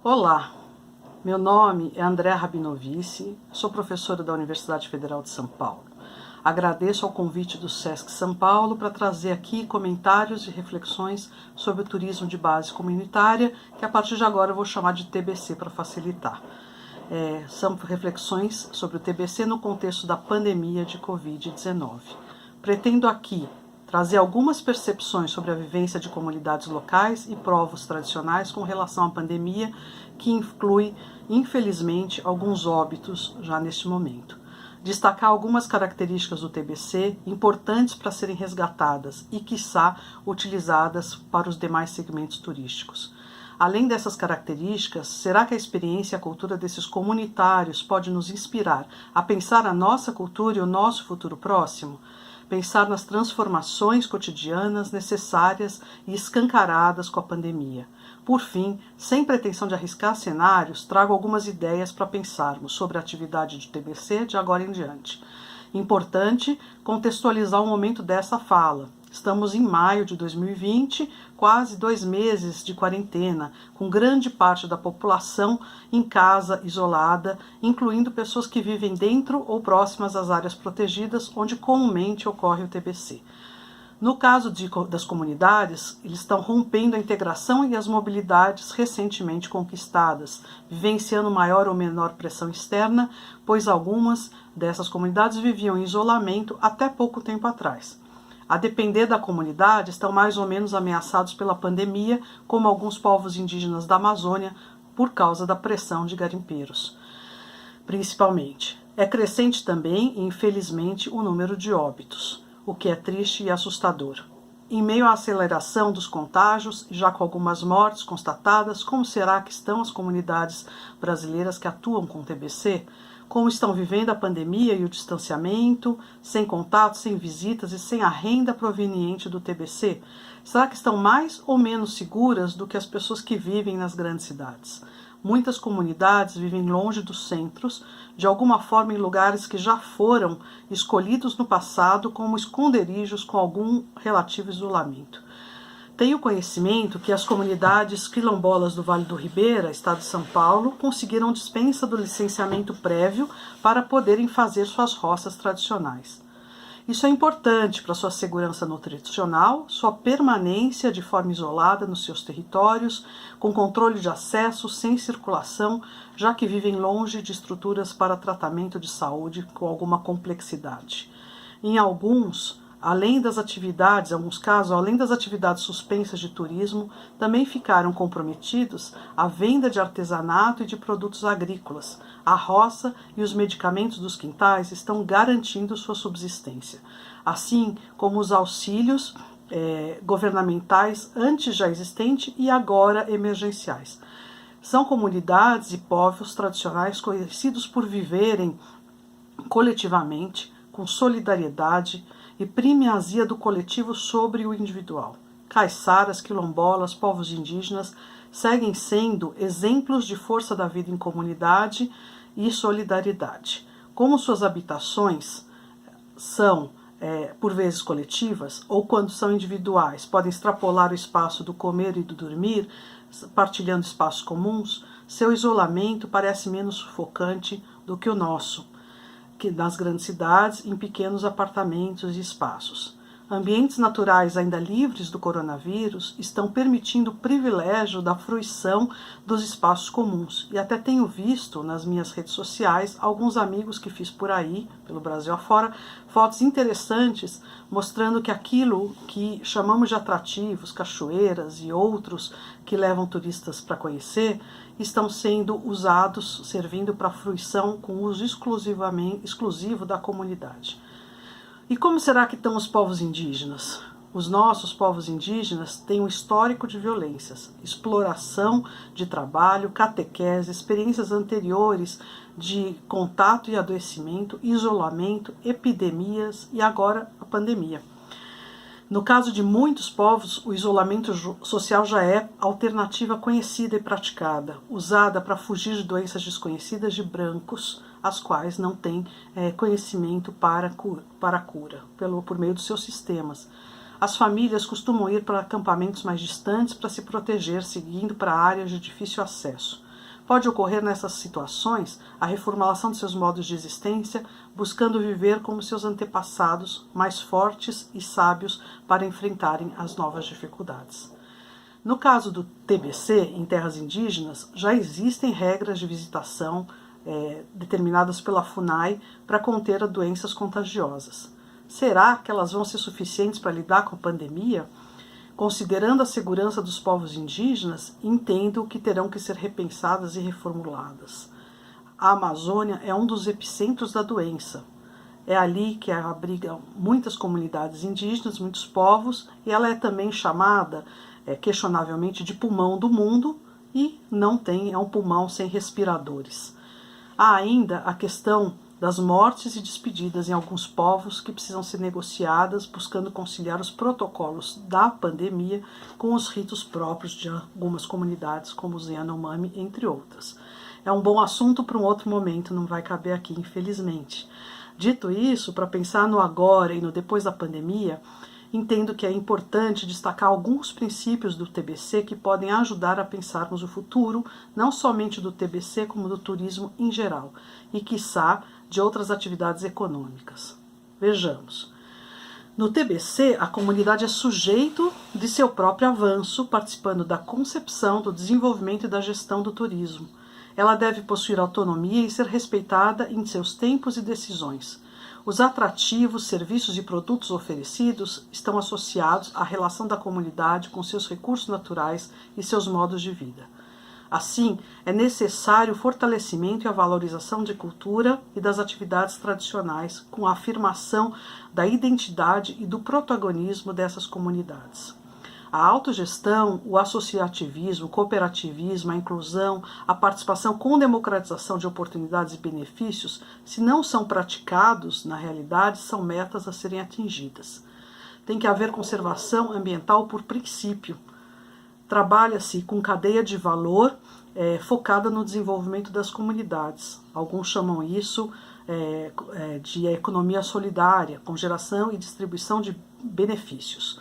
Olá, meu nome é Andréa Rabinovici, sou professora da Universidade Federal de São Paulo. Agradeço ao convite do SESC São Paulo para trazer aqui comentários e reflexões sobre o turismo de base comunitária, que a partir de agora eu vou chamar de TBC para facilitar. São reflexões sobre o TBC no contexto da pandemia de Covid-19. Pretendo aqui trazer algumas percepções sobre a vivência de comunidades locais e povos tradicionais com relação à pandemia, que inclui, infelizmente, alguns óbitos já neste momento. Destacar algumas características do TBC importantes para serem resgatadas e, quiçá, utilizadas para os demais segmentos turísticos. Além dessas características, será que a experiência e a cultura desses comunitários pode nos inspirar a pensar a nossa cultura e o nosso futuro próximo? Pensar nas transformações cotidianas necessárias e escancaradas com a pandemia. Por fim, sem pretensão de arriscar cenários, trago algumas ideias para pensarmos sobre a atividade de TBC de agora em diante. Importante contextualizar o momento dessa fala. Estamos em maio de 2020, quase 2 meses de quarentena, com grande parte da população em casa, isolada, incluindo pessoas que vivem dentro ou próximas às áreas protegidas, onde comumente ocorre o TBC. No caso das comunidades, eles estão rompendo a integração e as mobilidades recentemente conquistadas, vivenciando maior ou menor pressão externa, pois algumas dessas comunidades viviam em isolamento até pouco tempo atrás. A depender da comunidade, estão mais ou menos ameaçados pela pandemia, como alguns povos indígenas da Amazônia, por causa da pressão de garimpeiros, principalmente. É crescente também, infelizmente, o número de óbitos, o que é triste e assustador. Em meio à aceleração dos contágios, já com algumas mortes constatadas, como será que estão as comunidades brasileiras que atuam com TBC? Como estão vivendo a pandemia e o distanciamento, sem contato, sem visitas e sem a renda proveniente do TBC? Será que estão mais ou menos seguras do que as pessoas que vivem nas grandes cidades? Muitas comunidades vivem longe dos centros, de alguma forma em lugares que já foram escolhidos no passado como esconderijos com algum relativo isolamento. Tenho conhecimento que as comunidades quilombolas do Vale do Ribeira, estado de São Paulo, conseguiram dispensa do licenciamento prévio para poderem fazer suas roças tradicionais. Isso é importante para sua segurança nutricional, sua permanência de forma isolada nos seus territórios, com controle de acesso, sem circulação, já que vivem longe de estruturas para tratamento de saúde com alguma complexidade. Em alguns casos, além das atividades suspensas de turismo, também ficaram comprometidos a venda de artesanato e de produtos agrícolas. A roça e os medicamentos dos quintais estão garantindo sua subsistência, assim como os auxílios governamentais antes já existentes e agora emergenciais. São comunidades e povos tradicionais conhecidos por viverem coletivamente, com solidariedade e primazia do coletivo sobre o individual. Caiçaras, quilombolas, povos indígenas seguem sendo exemplos de força da vida em comunidade e solidariedade. Como suas habitações são, por vezes, coletivas, ou quando são individuais, podem extrapolar o espaço do comer e do dormir, partilhando espaços comuns, seu isolamento parece menos sufocante do que o nosso, nas grandes cidades, em pequenos apartamentos e espaços. Ambientes naturais ainda livres do coronavírus estão permitindo o privilégio da fruição dos espaços comuns. E até tenho visto nas minhas redes sociais alguns amigos que fiz por aí, pelo Brasil afora, fotos interessantes mostrando que aquilo que chamamos de atrativos, cachoeiras e outros que levam turistas para conhecer, estão sendo usados, servindo para fruição com uso exclusivo da comunidade. E como será que estão os povos indígenas? Os nossos povos indígenas têm um histórico de violências, exploração de trabalho, catequese, experiências anteriores de contato e adoecimento, isolamento, epidemias e agora a pandemia. No caso de muitos povos, o isolamento social já é alternativa conhecida e praticada, usada para fugir de doenças desconhecidas de brancos, as quais não têm conhecimento para a cura, por meio dos seus sistemas. As famílias costumam ir para acampamentos mais distantes para se proteger, seguindo para áreas de difícil acesso. pode ocorrer nessas situações a reformulação de seus modos de existência, buscando viver como seus antepassados, mais fortes e sábios para enfrentarem as novas dificuldades. No caso do TBC, em terras indígenas, já existem regras de visitação determinadas pela FUNAI para conter doenças contagiosas. Será que elas vão ser suficientes para lidar com a pandemia? Considerando a segurança dos povos indígenas, entendo que terão que ser repensadas e reformuladas. A Amazônia é um dos epicentros da doença. É ali que abrigam muitas comunidades indígenas, muitos povos, e ela é também chamada, questionavelmente, de pulmão do mundo, e é um pulmão sem respiradores. Há ainda a questão das mortes e despedidas em alguns povos que precisam ser negociadas, buscando conciliar os protocolos da pandemia com os ritos próprios de algumas comunidades, como os Yanomami, entre outras. É um bom assunto para um outro momento, não vai caber aqui, infelizmente. Dito isso, para pensar no agora e no depois da pandemia, entendo que é importante destacar alguns princípios do TBC que podem ajudar a pensarmos o futuro, não somente do TBC, como do turismo em geral, e, quiçá, de outras atividades econômicas. Vejamos. No TBC, a comunidade é sujeito de seu próprio avanço, participando da concepção, do desenvolvimento e da gestão do turismo. Ela deve possuir autonomia e ser respeitada em seus tempos e decisões. Os atrativos, serviços e produtos oferecidos estão associados à relação da comunidade com seus recursos naturais e seus modos de vida. Assim, é necessário o fortalecimento e a valorização de cultura e das atividades tradicionais, com a afirmação da identidade e do protagonismo dessas comunidades. A autogestão, o associativismo, o cooperativismo, a inclusão, a participação com democratização de oportunidades e benefícios, se não são praticados, na realidade, são metas a serem atingidas. Tem que haver conservação ambiental por princípio. Trabalha-se com cadeia de valor focada no desenvolvimento das comunidades. Alguns chamam isso de economia solidária, com geração e distribuição de benefícios.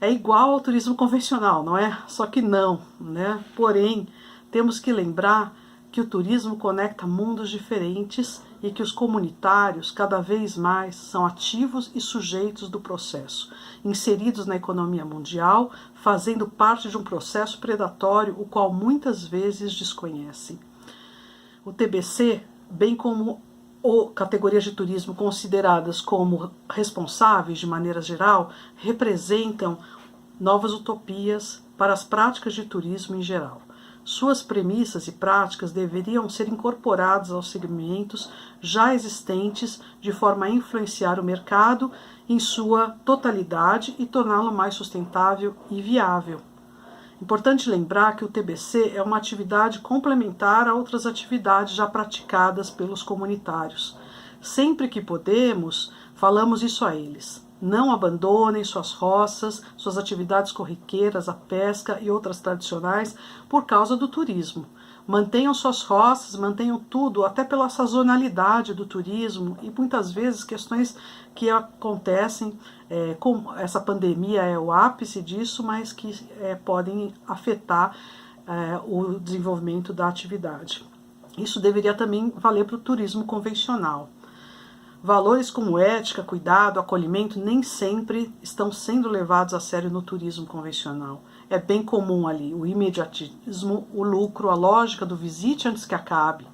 É igual ao turismo convencional, não é? Só que não, né? Porém, temos que lembrar que o turismo conecta mundos diferentes e que os comunitários, cada vez mais, são ativos e sujeitos do processo, inseridos na economia mundial, fazendo parte de um processo predatório, o qual muitas vezes desconhecem. O TBC, bem como categorias de turismo consideradas como responsáveis de maneira geral, representam novas utopias para as práticas de turismo em geral. Suas premissas e práticas deveriam ser incorporadas aos segmentos já existentes de forma a influenciar o mercado em sua totalidade e torná-lo mais sustentável e viável. Importante lembrar que o TBC é uma atividade complementar a outras atividades já praticadas pelos comunitários. Sempre que podemos, falamos isso a eles. Não abandonem suas roças, suas atividades corriqueiras, a pesca e outras tradicionais por causa do turismo. Mantenham suas roças, mantenham tudo, até pela sazonalidade do turismo e muitas vezes questões que acontecem, com essa pandemia é o ápice disso, mas que podem afetar o desenvolvimento da atividade. Isso deveria também valer para o turismo convencional. Valores como ética, cuidado, acolhimento nem sempre estão sendo levados a sério no turismo convencional. É bem comum ali o imediatismo, o lucro, a lógica do visite antes que acabe.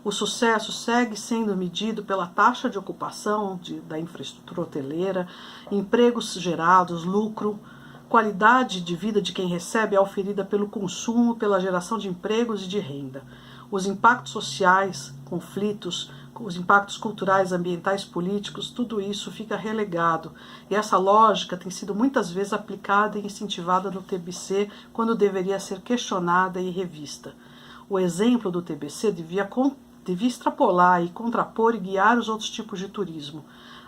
O sucesso segue sendo medido pela taxa de ocupação da infraestrutura hoteleira, empregos gerados, lucro. Qualidade de vida de quem recebe é oferida pelo consumo, pela geração de empregos e de renda. Os impactos sociais, conflitos, os impactos culturais, ambientais, políticos, tudo isso fica relegado. E essa lógica tem sido muitas vezes aplicada e incentivada no TBC, quando deveria ser questionada e revista. O exemplo do TBC devia extrapolar e contrapor e guiar os outros tipos de turismo.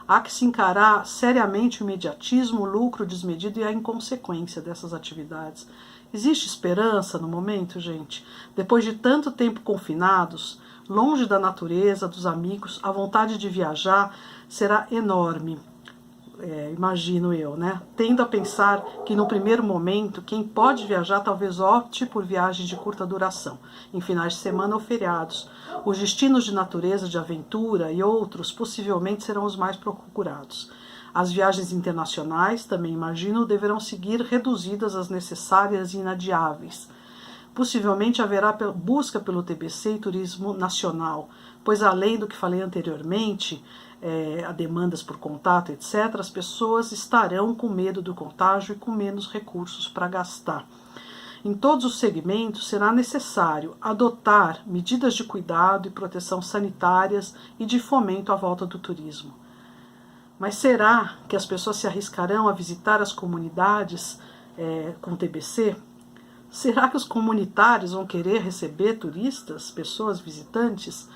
Há que se encarar seriamente o imediatismo, o lucro desmedido e a inconsequência dessas atividades. Existe esperança no momento, gente? Depois de tanto tempo confinados, longe da natureza, dos amigos, a vontade de viajar será enorme. imagino eu, né? Tendo a pensar que no primeiro momento, quem pode viajar talvez opte por viagens de curta duração, em finais de semana ou feriados. Os destinos de natureza, de aventura e outros possivelmente serão os mais procurados. As viagens internacionais, também imagino, deverão seguir reduzidas às necessárias e inadiáveis. Possivelmente haverá busca pelo TBC e turismo nacional, pois além do que falei anteriormente, a demandas por contato, etc., as pessoas estarão com medo do contágio e com menos recursos para gastar. Em todos os segmentos será necessário adotar medidas de cuidado e proteção sanitárias e de fomento à volta do turismo. Mas será que as pessoas se arriscarão a visitar as comunidades com TBC? Será que os comunitários vão querer receber turistas, pessoas visitantes?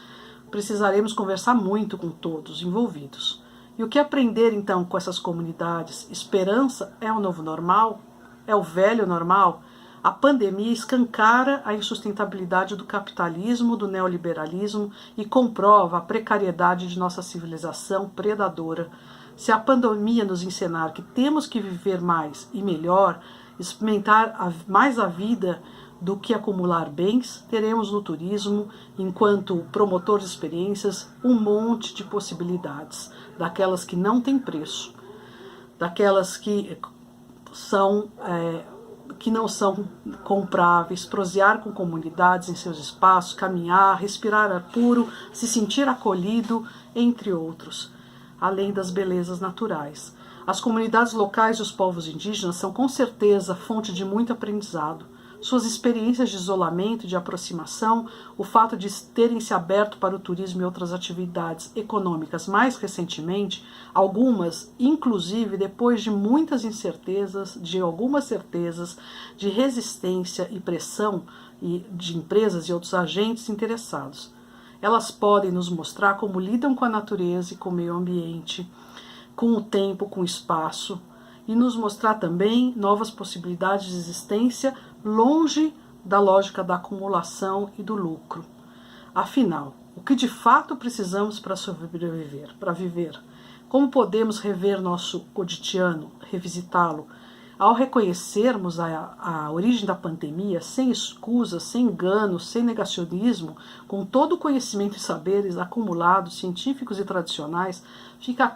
Precisaremos conversar muito com todos envolvidos. E o que aprender então com essas comunidades? Esperança é o novo normal? É o velho normal? A pandemia escancara a insustentabilidade do capitalismo, do neoliberalismo e comprova a precariedade de nossa civilização predadora. Se a pandemia nos ensinar que temos que viver mais e melhor, experimentar mais a vida do que acumular bens, teremos no turismo, enquanto promotor de experiências, um monte de possibilidades, daquelas que não têm preço, daquelas que não são compráveis, prosear com comunidades em seus espaços, caminhar, respirar ar puro, se sentir acolhido, entre outros, além das belezas naturais. As comunidades locais e os povos indígenas são com certeza fonte de muito aprendizado. Suas experiências de isolamento e de aproximação, o fato de terem se aberto para o turismo e outras atividades econômicas mais recentemente, algumas, inclusive depois de muitas incertezas, de algumas certezas, de resistência e pressão de empresas e outros agentes interessados. Elas podem nos mostrar como lidam com a natureza e com o meio ambiente, com o tempo, com o espaço, e nos mostrar também novas possibilidades de existência longe da lógica da acumulação e do lucro. Afinal, o que de fato precisamos para sobreviver, para viver? Como podemos rever nosso cotidiano, revisitá-lo? Ao reconhecermos a origem da pandemia, sem escusas, sem enganos, sem negacionismo, com todo o conhecimento e saberes acumulados, científicos e tradicionais, fica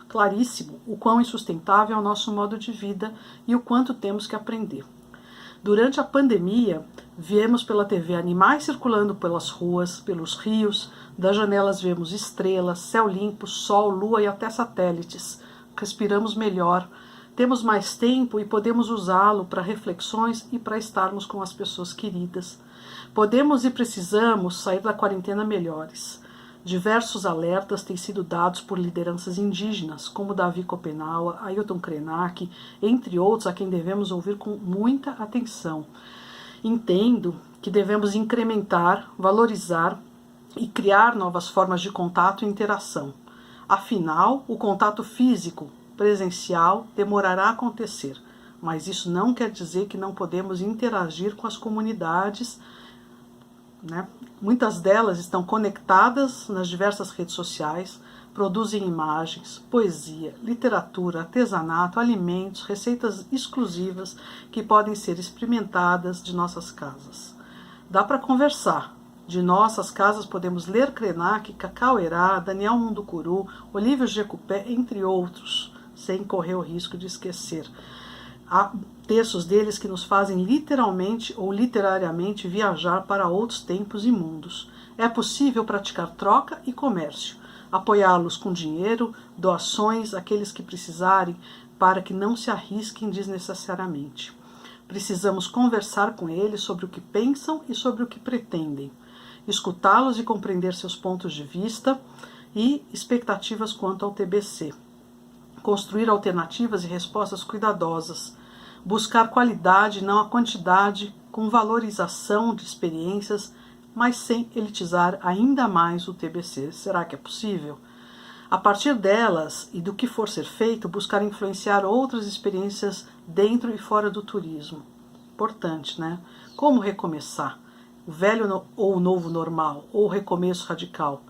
claríssimo o quão insustentável é o nosso modo de vida e o quanto temos que aprender. Durante a pandemia, vemos pela TV animais circulando pelas ruas, pelos rios, das janelas vemos estrelas, céu limpo, sol, lua e até satélites. Respiramos melhor, temos mais tempo e podemos usá-lo para reflexões e para estarmos com as pessoas queridas. Podemos e precisamos sair da quarentena melhores. Diversos alertas têm sido dados por lideranças indígenas, como Davi Copenaua, Ailton Krenak, entre outros a quem devemos ouvir com muita atenção. Entendo que devemos incrementar, valorizar e criar novas formas de contato e interação. Afinal, o contato físico, presencial, demorará a acontecer, mas isso não quer dizer que não podemos interagir com as comunidades, né? Muitas delas estão conectadas nas diversas redes sociais, produzem imagens, poesia, literatura, artesanato, alimentos, receitas exclusivas que podem ser experimentadas de nossas casas. Dá para conversar. De nossas casas podemos ler Krenak, Cacauerá, Daniel Munducuru, Olívio Jecupé, entre outros, sem correr o risco de esquecer. Há textos deles que nos fazem literalmente ou literariamente viajar para outros tempos e mundos. É possível praticar troca e comércio, apoiá-los com dinheiro, doações àqueles que precisarem, para que não se arrisquem desnecessariamente. Precisamos conversar com eles sobre o que pensam e sobre o que pretendem, escutá-los e compreender seus pontos de vista e expectativas quanto ao TBC. Construir alternativas e respostas cuidadosas, buscar qualidade, não a quantidade, com valorização de experiências, mas sem elitizar ainda mais o TBC. Será que é possível? A partir delas e do que for ser feito, buscar influenciar outras experiências dentro e fora do turismo. Importante, né? Como recomeçar? O velho ou o novo normal? Ou o recomeço radical?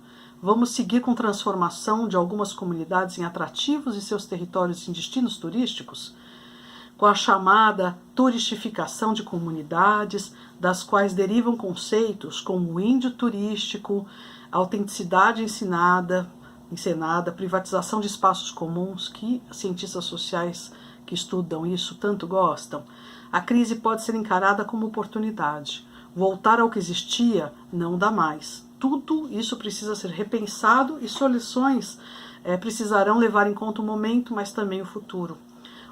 Vamos seguir com transformação de algumas comunidades em atrativos e seus territórios em destinos turísticos? Com a chamada turistificação de comunidades, das quais derivam conceitos como o índio turístico, autenticidade encenada, privatização de espaços comuns, que cientistas sociais que estudam isso tanto gostam. A crise pode ser encarada como oportunidade. Voltar ao que existia não dá mais. Tudo isso precisa ser repensado e soluções precisarão levar em conta o momento, mas também o futuro.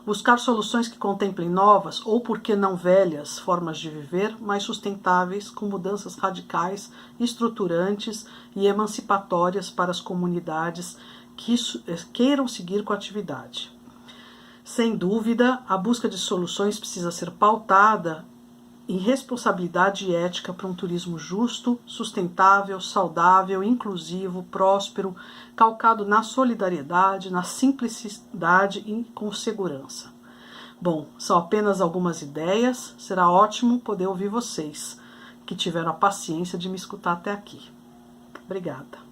Buscar soluções que contemplem novas, ou por que não velhas, formas de viver, mais sustentáveis, com mudanças radicais, estruturantes e emancipatórias para as comunidades que queiram seguir com a atividade. Sem dúvida, a busca de soluções precisa ser pautada em responsabilidade e ética para um turismo justo, sustentável, saudável, inclusivo, próspero, calcado na solidariedade, na simplicidade e com segurança. Bom, são apenas algumas ideias, será ótimo poder ouvir vocês, que tiveram a paciência de me escutar até aqui. Obrigada.